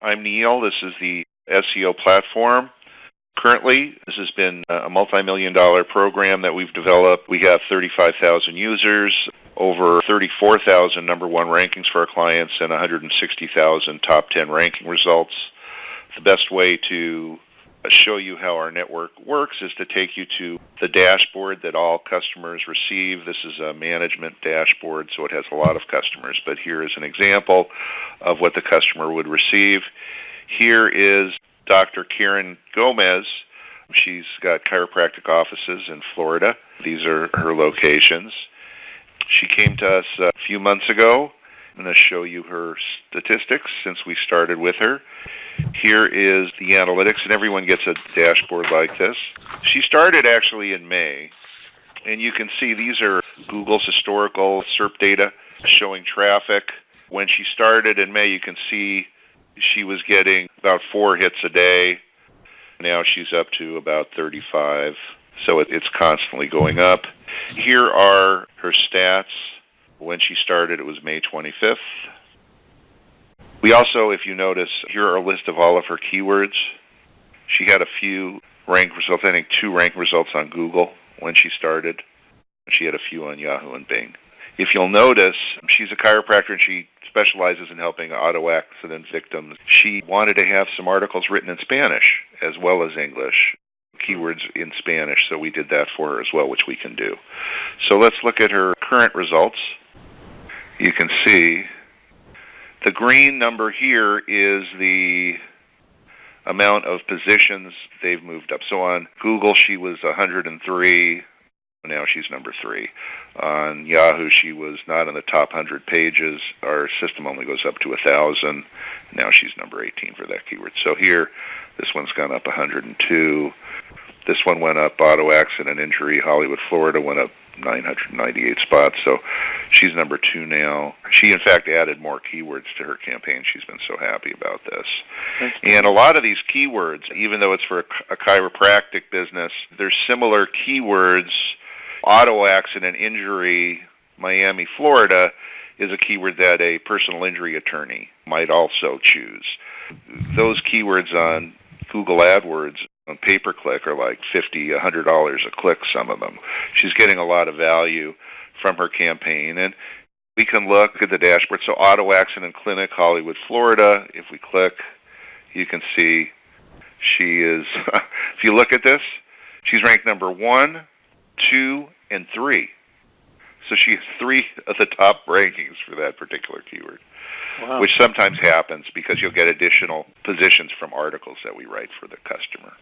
I'm Neil. This is the SEO platform. Currently, this has been a multi-million-dollar program that we've developed. We have 35,000 users, over 34,000 number one rankings for our clients, and 160,000 top 10 ranking results. The best way to show you how our network works is to take you to the dashboard that all customers receive. This is a management dashboard, so it has a lot of customers, but here is an example of what the customer would receive. Here is Dr. Karen Gomez. She's got chiropractic offices in Florida. These are her locations. She came to us a few months ago. I'm going to show you her statistics since we started with her. Here is the analytics, and everyone gets a dashboard like this. She started actually in May, and you can see these are Google's historical SERP data showing traffic. When she started in May, you can see she was getting about 4 hits a day. Now she's up to about 35, so it's constantly going up. Here are her stats. When she started, it was May 25th. We also, if you notice, here are a list of all of her keywords. She had a few rank results, I think 2 rank results on Google when she started. She had a few on Yahoo and Bing. If you'll notice, she's a chiropractor and she specializes in helping auto accident victims. She wanted to have some articles written in Spanish as well as English, keywords in Spanish, so we did that for her as well, which we can do. So let's look at her current results. You can see the green number here is the amount of positions they've moved up. So on Google, she was 103. Now she's number 3. On Yahoo, she was not in the top 100 pages. Our system only goes up to 1,000. Now she's number 18 for that keyword. So here, this one's gone up 102. This one went up, auto accident injury, Hollywood, Florida, went up 998 spots. So she's number 2 now. She, in fact, added more keywords to her campaign. She's been so happy about this. And a lot of these keywords, even though it's for a chiropractic business, there's similar keywords. Auto accident injury, Miami, Florida, is a keyword that a personal injury attorney might also choose. Those keywords on Google AdWords on pay-per-click are like $50, $100 a click, some of them. She's getting a lot of value from her campaign. And we can look at the dashboard. So auto accident clinic, Hollywood, Florida. If we click, you can see she is, if you look at this, she's ranked number 1, 2, and 3. So she has 3 of the top rankings for that particular keyword. Wow. Which sometimes happens because you'll get additional positions from articles that we write for the customer.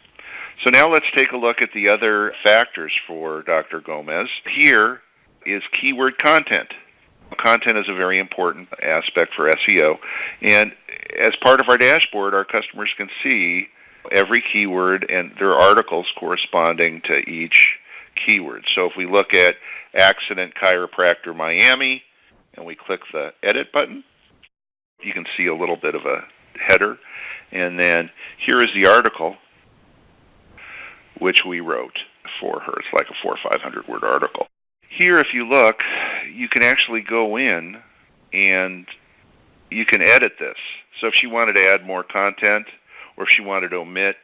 So now let's take a look at the other factors for Dr. Gomez. Here is keyword content. Content is a very important aspect for SEO. And as part of our dashboard, our customers can see every keyword and their articles corresponding to each keyword. So if we look at accident chiropractor Miami and we click the edit button, you can see a little bit of a header. And then here is the article which we wrote for her. It's like a 400 or 500 word article. Here, if you look, you can actually go in and you can edit this. So if she wanted to add more content or if she wanted to omit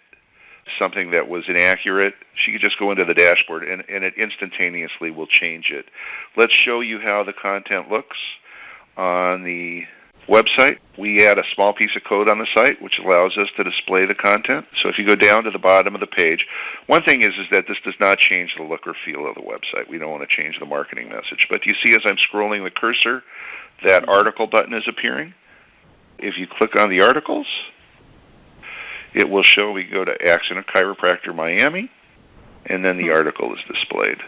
something that was inaccurate, she could just go into the dashboard and it instantaneously will change it. Let's show you how the content looks on the website. We add a small piece of code on the site which allows us to display the content. So if you go down to the bottom of the page, one thing is that this does not change the look or feel of the website. We don't want to change the marketing message. But you see as I'm scrolling the cursor, that article button is appearing. If you click on the articles, it will show, we go to Accident Chiropractor Miami, and then the article is displayed.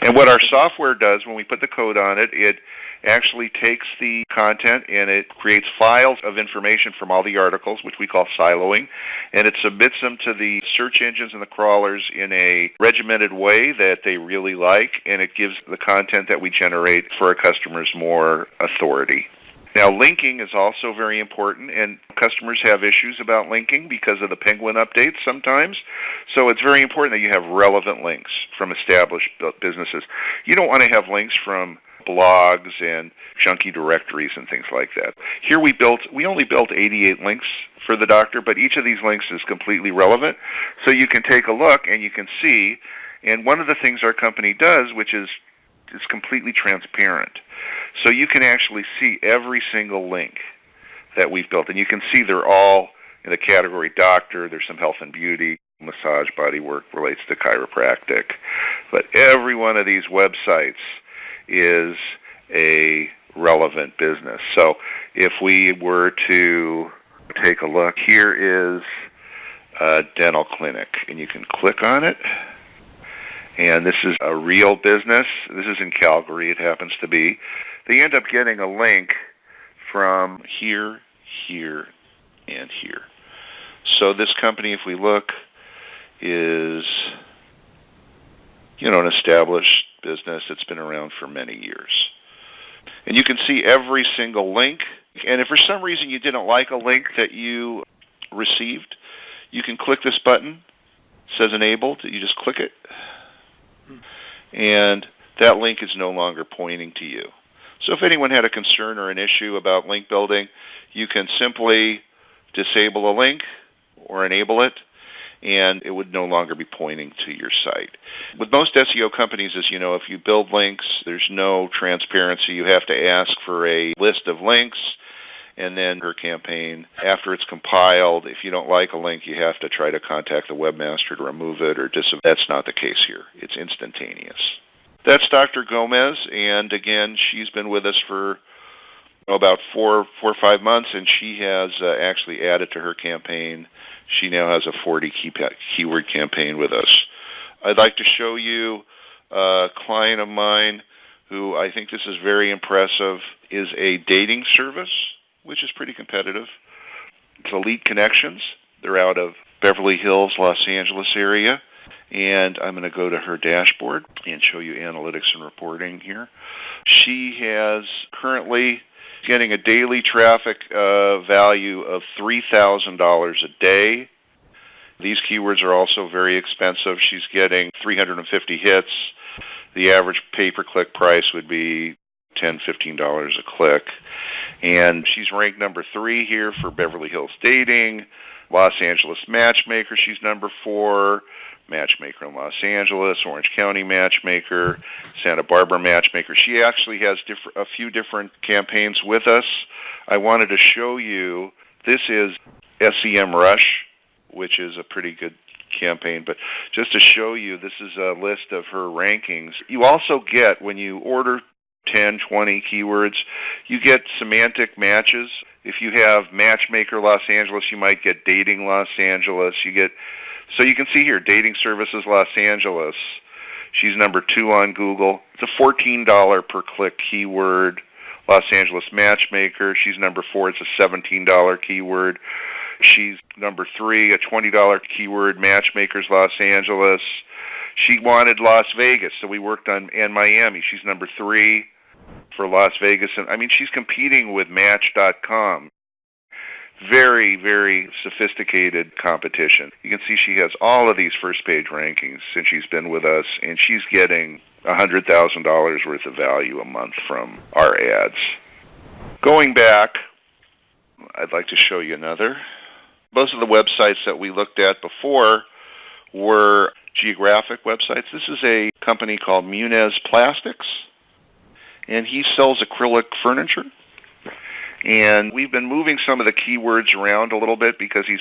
And what our software does when we put the code on it, it actually takes the content and it creates files of information from all the articles, which we call siloing, and it submits them to the search engines and the crawlers in a regimented way that they really like, and it gives the content that we generate for our customers more authority. Now, linking is also very important, and customers have issues about linking because of the Penguin updates sometimes. So it's very important that you have relevant links from established businesses. You don't want to have links from blogs and junky directories and things like that. Here we only built 88 links for the doctor, but each of these links is completely relevant. So you can take a look and you can see, and one of the things our company does, which is completely transparent. So you can actually see every single link that we've built, and you can see they're all in the category doctor. There's some health and beauty, massage, body work relates to chiropractic. But every one of these websites is a relevant business. So if we were to take a look, here is a dental clinic, and you can click on it. And this is a real business. This is in Calgary, it happens to be. They end up getting a link from here, here, and here. So this company, if we look, is, an established business. It's been around for many years. And you can see every single link. And if for some reason you didn't like a link that you received, you can click this button. It says enabled. You just click it. And that link is no longer pointing to you. So if anyone had a concern or an issue about link building, you can simply disable a link or enable it, and it would no longer be pointing to your site. With most SEO companies, as you know, if you build links, there's no transparency. You have to ask for a list of links, and then your campaign, after it's compiled, if you don't like a link, you have to try to contact the webmaster to remove it or disable. That's not the case here. It's instantaneous. That's Dr. Gomez, and again, she's been with us for about 4 or 5 months, and she has actually added to her campaign. She now has a 40 keyword campaign with us. I'd like to show you a client of mine who I think this is very impressive, is a dating service, which is pretty competitive. It's Elite Connections. They're out of Beverly Hills, Los Angeles area. And I'm going to go to her dashboard and show you analytics and reporting here. She has currently getting a daily traffic value of $3,000 a day. These keywords are also very expensive. She's getting 350 hits. The average pay-per-click price would be $10, $15 a click. And she's ranked number 3 here for Beverly Hills Dating. Los Angeles Matchmaker, she's number 4. Matchmaker in Los Angeles, Orange County Matchmaker, Santa Barbara Matchmaker. She actually has a few different campaigns with us. I wanted to show you, this is SEM Rush, which is a pretty good campaign, but just to show you, this is a list of her rankings. You also get, when you order 10, 20 keywords, you get semantic matches. If you have Matchmaker Los Angeles, you might get Dating Los Angeles. So you can see here, Dating Services Los Angeles. She's number 2 on Google. It's a $14 per click keyword. Los Angeles Matchmaker, she's number 4. It's a $17 keyword. She's number 3, a $20 keyword, Matchmakers Los Angeles. She wanted Las Vegas, so we worked on, and Miami. She's number 3 for Las Vegas. And I mean, she's competing with Match.com. Very, very sophisticated competition. You can see she has all of these first page rankings since she's been with us, and she's getting $100,000 worth of value a month from our ads. Going back, I'd like to show you another. Most of the websites that we looked at before were geographic websites. This is a company called Munez Plastics, and he sells acrylic furniture. And we've been moving some of the keywords around a little bit because he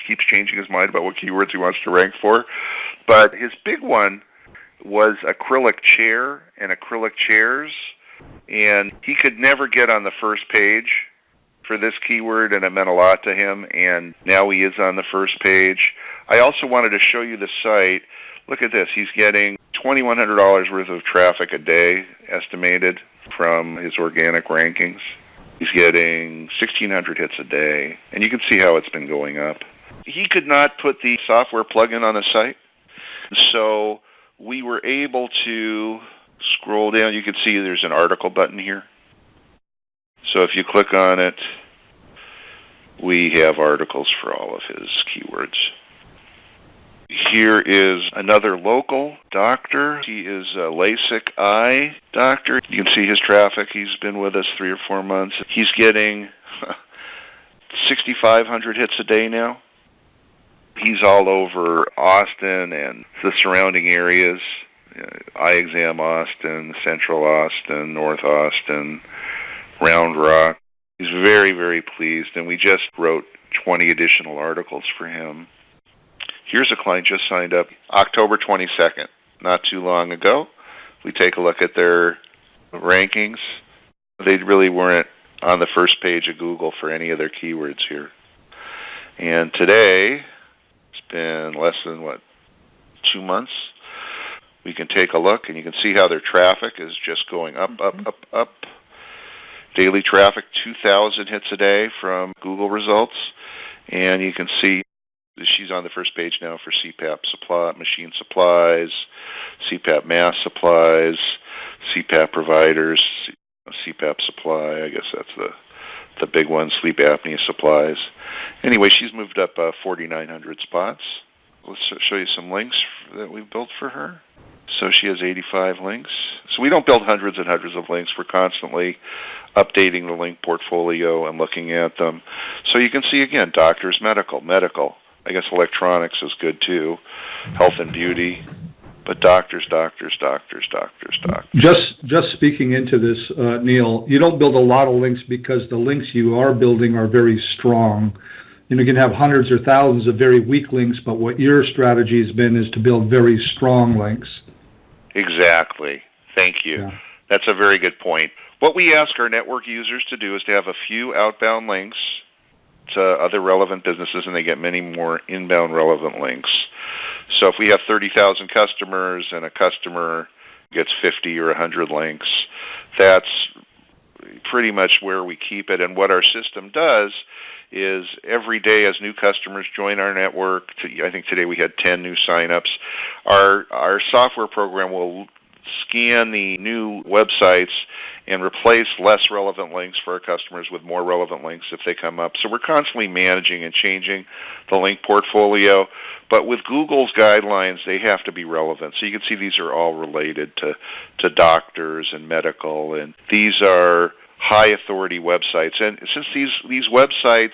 keeps changing his mind about what keywords he wants to rank for. But his big one was acrylic chair and acrylic chairs. And he could never get on the first page for this keyword, and it meant a lot to him. And now he is on the first page. I also wanted to show you the site. Look at this. He's getting $2,100 worth of traffic a day estimated from his organic rankings. He's getting 1,600 hits a day, and you can see how it's been going up. He could not put the software plugin on the site, so we were able to scroll down. You can see there's an article button here. So if you click on it, we have articles for all of his keywords. Here is another local doctor. He is a LASIK eye doctor. You can see his traffic. He's been with us 3 or 4 months. He's getting 6,500 hits a day now. He's all over Austin and the surrounding areas. Eye Exam Austin, Central Austin, North Austin, Round Rock. He's very, very pleased, and we just wrote 20 additional articles for him. Here's a client just signed up October 22nd, not too long ago. We take a look at their rankings. They really weren't on the first page of Google for any of their keywords here. And today, it's been less than, 2 months. We can take a look, and you can see how their traffic is just going up, up. Daily traffic, 2,000 hits a day from Google results. And you can see she's on the first page now for CPAP supply, machine supplies, CPAP mask supplies, CPAP providers, CPAP supply. I guess that's the big one, sleep apnea supplies. Anyway, she's moved up 4,900 spots. Let's show you some links that we've built for her. So she has 85 links. So we don't build hundreds and hundreds of links. We're constantly updating the link portfolio and looking at them. So you can see, again, doctors, medical. I guess electronics is good too, health and beauty, but doctors. Just speaking into this, Neil, you don't build a lot of links because the links you are building are very strong. You can have hundreds or thousands of very weak links, but what your strategy has been is to build very strong links. Exactly. Thank you. Yeah. That's a very good point. What we ask our network users to do is to have a few outbound links to other relevant businesses, and they get many more inbound relevant links. So if we have 30,000 customers and a customer gets 50 or 100 links, that's pretty much where we keep it. And what our system does is every day as new customers join our network, I think today we had 10 new signups, our software program will scan the new websites and replace less relevant links for our customers with more relevant links if they come up. So we're constantly managing and changing the link portfolio. But with Google's guidelines, they have to be relevant. So you can see these are all related to doctors and medical, and these are high authority websites. And since these websites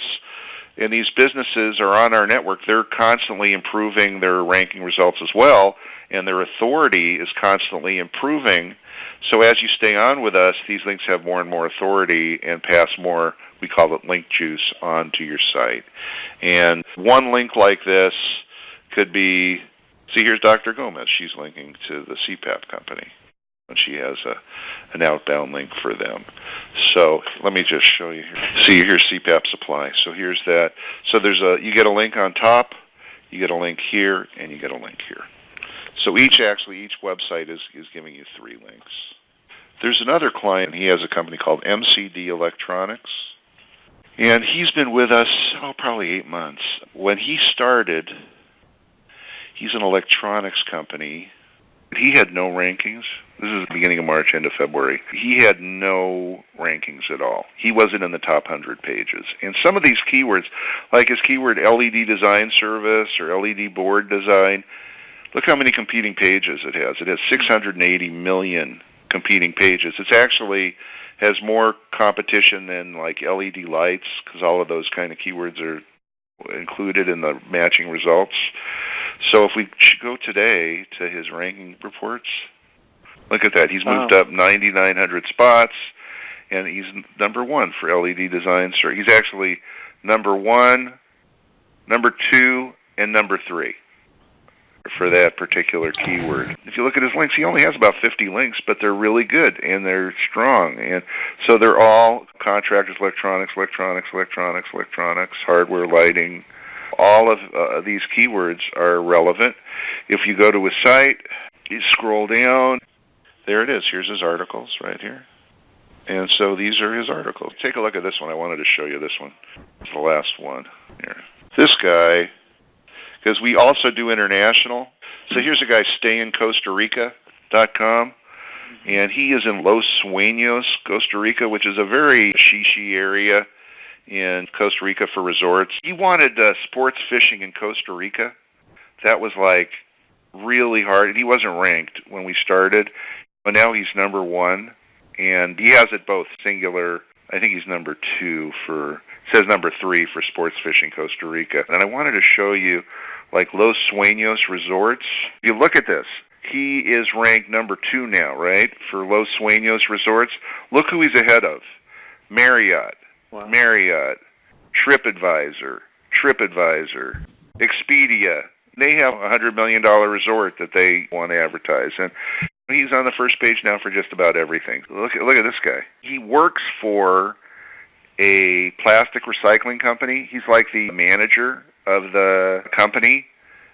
and these businesses are on our network, they're constantly improving their ranking results as well, and their authority is constantly improving. So as you stay on with us, these links have more and more authority and pass more, we call it link juice, onto your site. And one link like this could be, see, here's Dr. Gomez. She's linking to the CPAP company, and she has an outbound link for them. So let me just show you here. See, here's CPAP supply. So here's that. So you get a link on top, you get a link here, and you get a link here. So each website is giving you 3 links. There's another client. He has a company called MCD Electronics, and he's been with us, probably 8 months. When he started, he's an electronics company. He had no rankings. This is the beginning of March, end of February. He had no rankings at all. He wasn't in the top 100 pages. And some of these keywords, like his keyword LED design service or LED board design, look how many competing pages it has. It has 680 million competing pages. It actually has more competition than like LED lights, because all of those kind of keywords are included in the matching results. So if we go today to his ranking reports, look at that. He's moved up 9,900 spots, and he's number 1 for LED design. So he's actually number 1, number 2, and number 3 for that particular keyword. If you look at his links, he only has about 50 links, but they're really good and they're strong. And so they're all contractors, electronics, hardware, lighting. All of these keywords are relevant. If you go to his site, you scroll down, there it is. Here's his articles right here. And so these are his articles. Take a look at this one. I wanted to show you this one. It's the last one here. This guy, because we also do international. So here's a guy, stayinCostaRica.com, and he is in Los Sueños, Costa Rica, which is a very shishi area in Costa Rica for resorts. He wanted sports fishing in Costa Rica That was like really hard. He wasn't ranked when we started, but now he's number one, and he has it both singular. I think he's number 2 for, it says number 3 for sports fishing Costa Rica. And I wanted to show you, like Los Sueños Resorts. If you look at this, he is ranked number 2 now, right, for Los Sueños Resorts. Look who he's ahead of. Marriott, wow. Marriott, TripAdvisor, Expedia. They have a $100 million resort that they want to advertise, and he's on the first page now for just about everything. Look at this guy. He works for a plastic recycling company. He's like the manager of the company,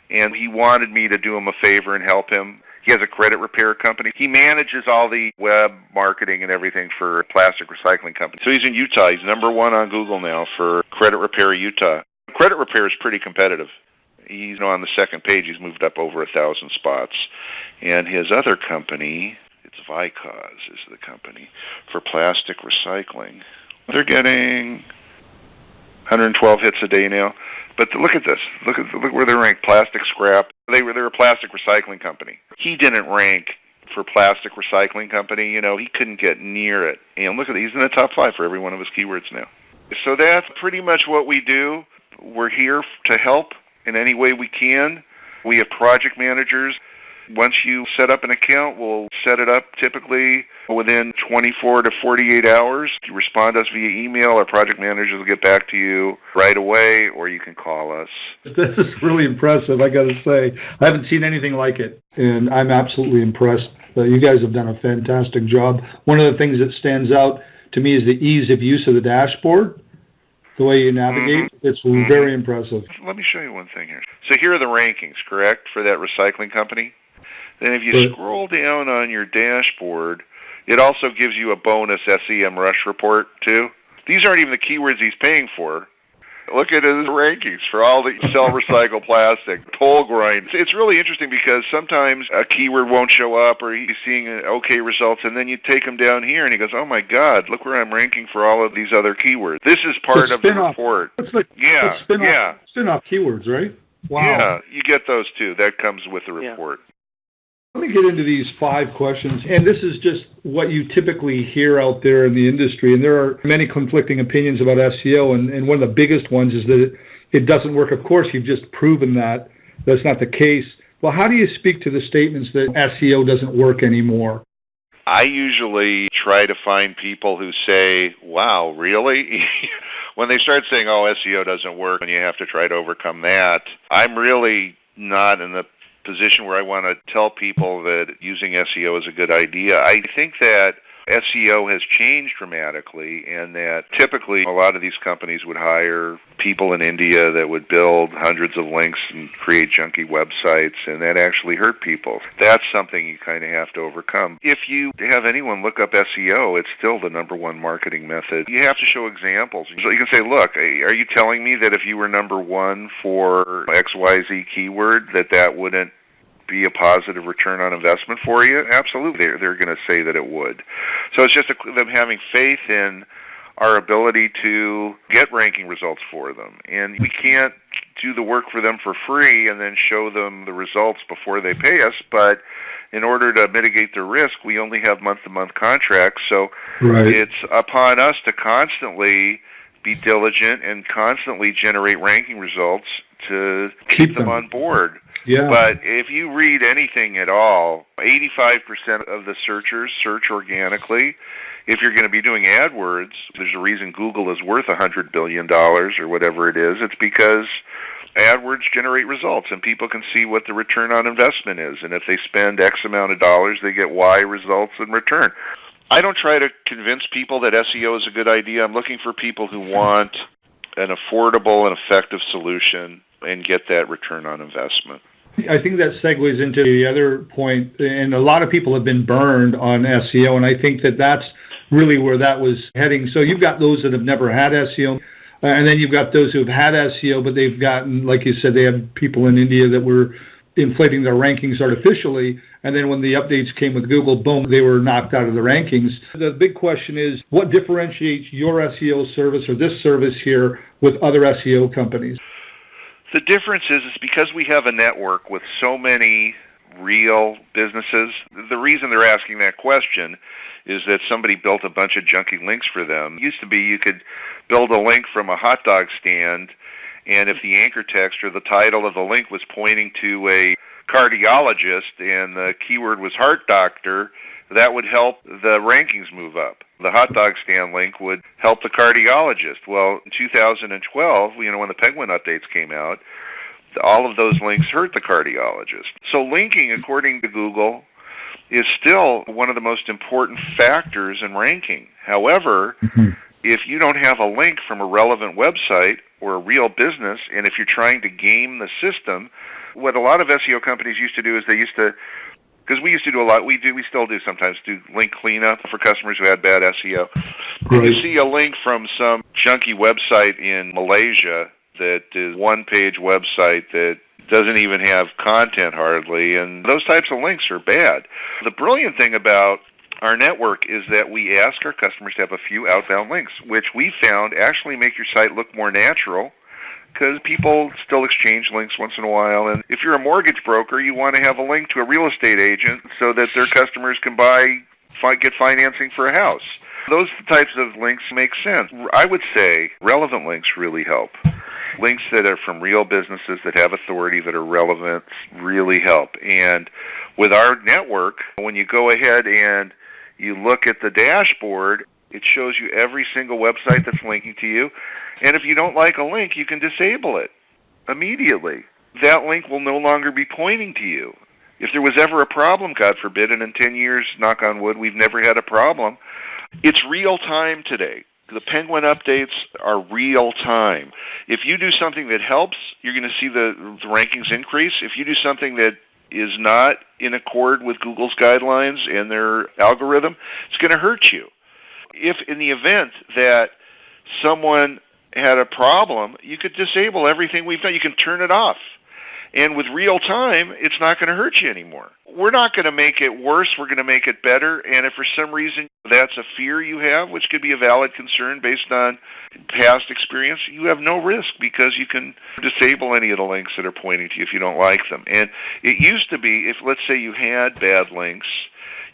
and he wanted me to do him a favor and help him. He has a credit repair company. He manages all the web marketing and everything for a plastic recycling company. So he's in Utah. He's number 1 on Google now for credit repair Utah. Credit repair is pretty competitive. He's on the second page. He's moved up over 1,000 spots. And his other company, it's Vicause is the company for plastic recycling. They're getting 112 hits a day now. But look at this. Look where they're ranked. Plastic scrap. They're a plastic recycling company. He didn't rank for plastic recycling company. You know, he couldn't get near it. And look at it. He's in the top 5 for every one of his keywords now. So that's pretty much what we do. We're here to help in any way we can. We have project managers. Once you set up an account, we'll set it up typically within 24 to 48 hours. If you respond to us via email, our project managers will get back to you right away, or you can call us. This is really impressive, I got to say. I haven't seen anything like it, and I'm absolutely impressed. You guys have done a fantastic job. One of the things that stands out to me is the ease of use of the dashboard. The way you navigate, it's very impressive. Let me show you one thing here. So here are the rankings, correct, for that recycling company? Then if you scroll down on your dashboard, it also gives you a bonus SEM Rush report, too. These aren't even the keywords he's paying for. Look at his rankings for all the sell recycle plastic, toll grind. It's really interesting because sometimes a keyword won't show up or he's seeing okay results, and then you take him down here and he goes, oh my God, look where I'm ranking for all of these other keywords. This is part of the report. It's like spin-off keywords, right? Wow. Yeah, you get those too. That comes with the report. Yeah. Let me get into these 5 questions, and this is just what you typically hear out there in the industry, and there are many conflicting opinions about SEO, and one of the biggest ones is that it doesn't work. Of course, you've just proven that that's not the case. Well, how do you speak to the statements that SEO doesn't work anymore? I usually try to find people who say, wow, really? When they start saying, oh, SEO doesn't work and you have to try to overcome that, I'm really not in the position where I want to tell people that using SEO is a good idea. I think that SEO has changed dramatically, and that typically a lot of these companies would hire people in India that would build hundreds of links and create junky websites, and that actually hurt people. That's something you kind of have to overcome. If you have anyone look up SEO, it's still the number 1 marketing method. You have to show examples. So you can say, look, are you telling me that if you were number 1 for XYZ keyword, that wouldn't be a positive return on investment for you? Absolutely. They're going to say that it would. So it's just them having faith in our ability to get ranking results for them. And we can't do the work for them for free and then show them the results before they pay us, but in order to mitigate the risk, we only have month-to-month contracts. So It's upon us to constantly be diligent and constantly generate ranking results to keep them on board. Yeah. But if you read anything at all, 85% of the searchers search organically. If you're going to be doing AdWords, there's a reason Google is worth $100 billion or whatever it is. It's because AdWords generate results, and people can see what the return on investment is. And if they spend X amount of dollars, they get Y results in return. I don't try to convince people that SEO is a good idea. I'm looking for people who want an affordable and effective solution and get that return on investment. I think that segues into the other point, and a lot of people have been burned on SEO, and I think that that's really where that was heading. So you've got those that have never had SEO, and then you've got those who have had SEO, but they've gotten, like you said, they have people in India that were inflating their rankings artificially, and then when the updates came with Google, boom, they were knocked out of the rankings. The big question is, what differentiates your SEO service or this service here with other SEO companies? The difference is because we have a network with so many real businesses. The reason they're asking that question is that somebody built a bunch of junky links for them. It used to be you could build a link from a hot dog stand, and if the anchor text or the title of the link was pointing to a cardiologist and the keyword was heart doctor, that would help the rankings move up. The hot dog stand link would help the cardiologist. Well, in 2012, when the Penguin updates came out, all of those links hurt the cardiologist. So linking, according to Google, is still one of the most important factors in ranking. However, if you don't have a link from a relevant website or a real business, and if you're trying to game the system, what a lot of SEO companies used to do is because we used to do a lot, we still do sometimes, do link cleanup for customers who had bad SEO. Right. You see a link from some junky website in Malaysia that is one-page website that doesn't even have content hardly, and those types of links are bad. The brilliant thing about our network is that we ask our customers to have a few outbound links, which we found actually make your site look more natural, because people still exchange links once in a while. And if you're a mortgage broker, you want to have a link to a real estate agent so that their customers can get financing for a house. Those types of links make sense. I would say relevant links really help. Links that are from real businesses that have authority, that are relevant, really help. And with our network, when you go ahead and you look at the dashboard, it shows you every single website that's linking to you. And if you don't like a link, you can disable it immediately. That link will no longer be pointing to you. If there was ever a problem, God forbid, and in 10 years, knock on wood, we've never had a problem, it's real time today. The Penguin updates are real time. If you do something that helps, you're going to see the rankings increase. If you do something that is not in accord with Google's guidelines and their algorithm, it's going to hurt you. If in the event that someone had a problem, you could disable everything we've done. You can turn it off. And with real time, it's not going to hurt you anymore. We're not going to make it worse. We're going to make it better. And if for some reason that's a fear you have, which could be a valid concern based on past experience, you have no risk because you can disable any of the links that are pointing to you if you don't like them. And it used to be, if let's say you had bad links,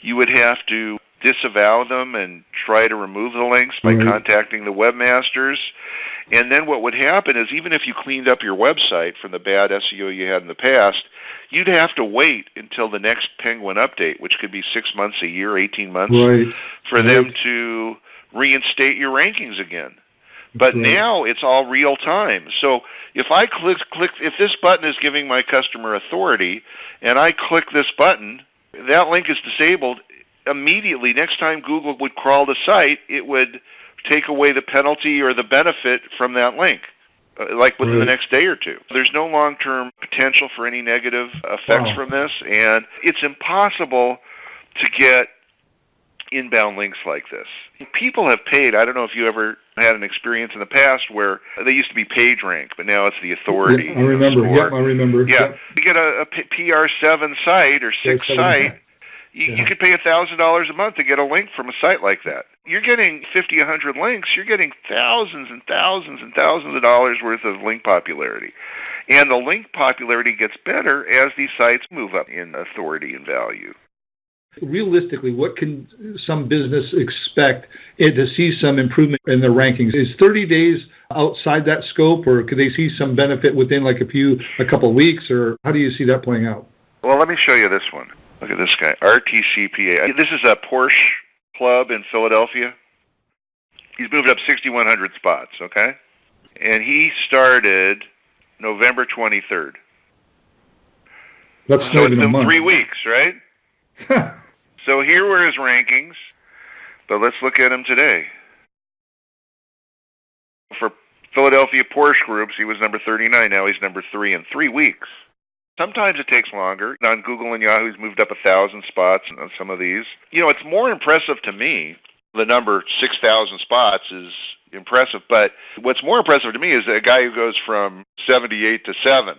you would have to disavow them and try to remove the links by contacting the webmasters. And then what would happen is even if you cleaned up your website from the bad SEO you had in the past, you'd have to wait until the next Penguin update, which could be 6 months, a year, 18 months, for them to reinstate your rankings again. But now it's all real time. So if I click, if this button is giving my customer authority, and I click this button, that link is disabled. Immediately, next time Google would crawl the site, it would take away the penalty or the benefit from that link, like within the next day or two. There's no long-term potential for any negative effects from this, and it's impossible to get inbound links like this. People have paid. I don't know if you ever had an experience in the past where they used to be PageRank, but now it's the authority. Yeah, I remember. Yep, I remember. Yeah, you get a PR7 site or 6 site. You could pay $1,000 a month to get a link from a site like that. You're getting 50, 100 links. You're getting thousands and thousands and thousands of dollars worth of link popularity. And the link popularity gets better as these sites move up in authority and value. Realistically, what can some business expect to see some improvement in their rankings? Is 30 days outside that scope, or could they see some benefit within like a couple of weeks, or how do you see that playing out? Well, let me show you this one. Look at this guy, RTCPA. This is a Porsche club in Philadelphia. He's moved up 6,100 spots, okay? And he started November 23rd. That's so not even it's a month. 3 weeks, right? So here were his rankings, but let's look at him today. For Philadelphia Porsche groups, he was number 39. Now he's number 3 in 3 weeks. Sometimes it takes longer. On Google and Yahoo, he's moved up 1,000 spots on some of these. You know, it's more impressive to me. The number 6,000 spots is impressive, but what's more impressive to me is a guy who goes from 78 to 7.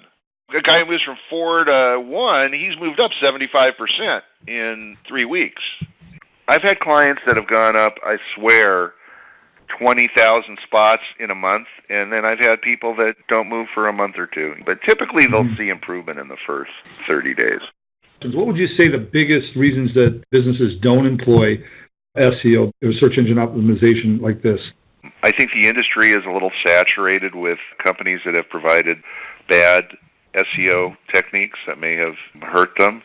A guy who moves from 4 to 1, he's moved up 75% in 3 weeks. I've had clients that have gone up, I swear, 20,000 spots in a month, and then I've had people that don't move for a month or two. But typically they'll see improvement in the first 30 days. What would you say the biggest reasons that businesses don't employ SEO or search engine optimization like this? I think the industry is a little saturated with companies that have provided bad SEO techniques that may have hurt them.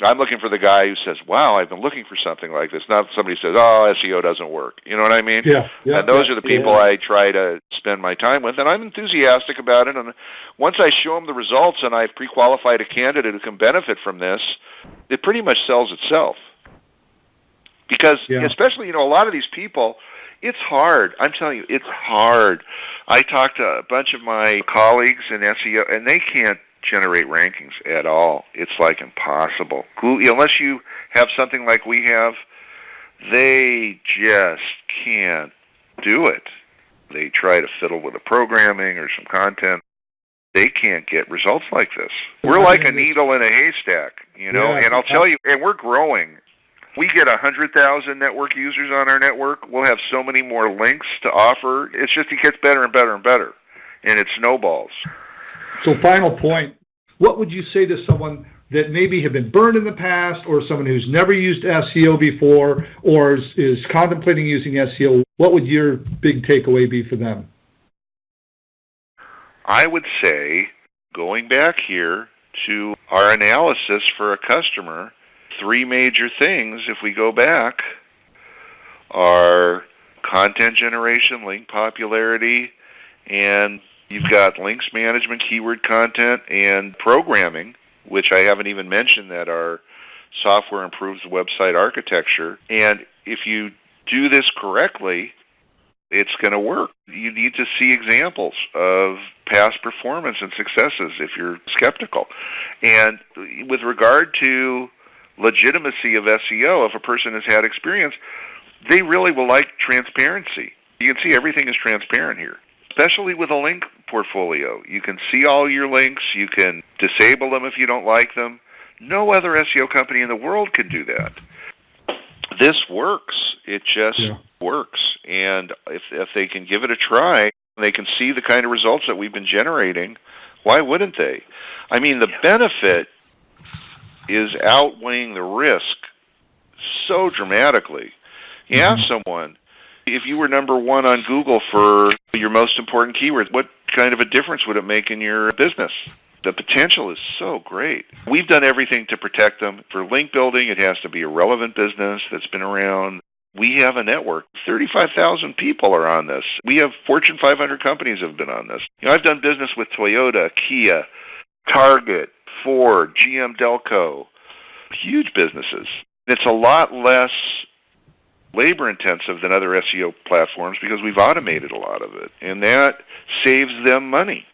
I'm looking for the guy who says, wow, I've been looking for something like this. Not somebody who says, oh, SEO doesn't work. You know what I mean? Yeah. And those are the people I try to spend my time with, and I'm enthusiastic about it. And once I show them the results and I've pre-qualified a candidate who can benefit from this, it pretty much sells itself. Because especially, a lot of these people, it's hard. I'm telling you, it's hard. I talked to a bunch of my colleagues in SEO, and they can't generate rankings at all. It's like impossible. Unless you have something like we have, they just can't do it. They try to fiddle with the programming or some content. They can't get results like this. We're like a needle in a haystack, and I'll tell you, and we're growing. We get 100,000 network users on our network. We'll have so many more links to offer. It's just it gets better and better and better, and it snowballs. So final point, what would you say to someone that maybe have been burned in the past, or someone who's never used SEO before, or is contemplating using SEO? What would your big takeaway be for them? I would say, going back here to our analysis for a customer, 3 major things, if we go back, are content generation, link popularity, and you've got links management, keyword content, and programming, which I haven't even mentioned that our software improves the website architecture. And if you do this correctly, it's going to work. You need to see examples of past performance and successes if you're skeptical. And with regard to legitimacy of SEO, if a person has had experience, they really will like transparency. You can see everything is transparent here, especially with a link portfolio. You can see all your links. You can disable them if you don't like them. No other SEO company in the world can do that. This works. It just works. And if they can give it a try, they can see the kind of results that we've been generating, why wouldn't they? I mean, the benefit is outweighing the risk so dramatically. You ask someone, if you were number 1 on Google for your most important keywords, what kind of a difference would it make in your business? The potential is so great. We've done everything to protect them. For link building, it has to be a relevant business that's been around. We have a network. 35,000 people are on this. We have Fortune 500 companies have been on this. I've done business with Toyota, Kia, Target, Ford, GM Delco, huge businesses. It's a lot less labor-intensive than other SEO platforms because we've automated a lot of it, and that saves them money.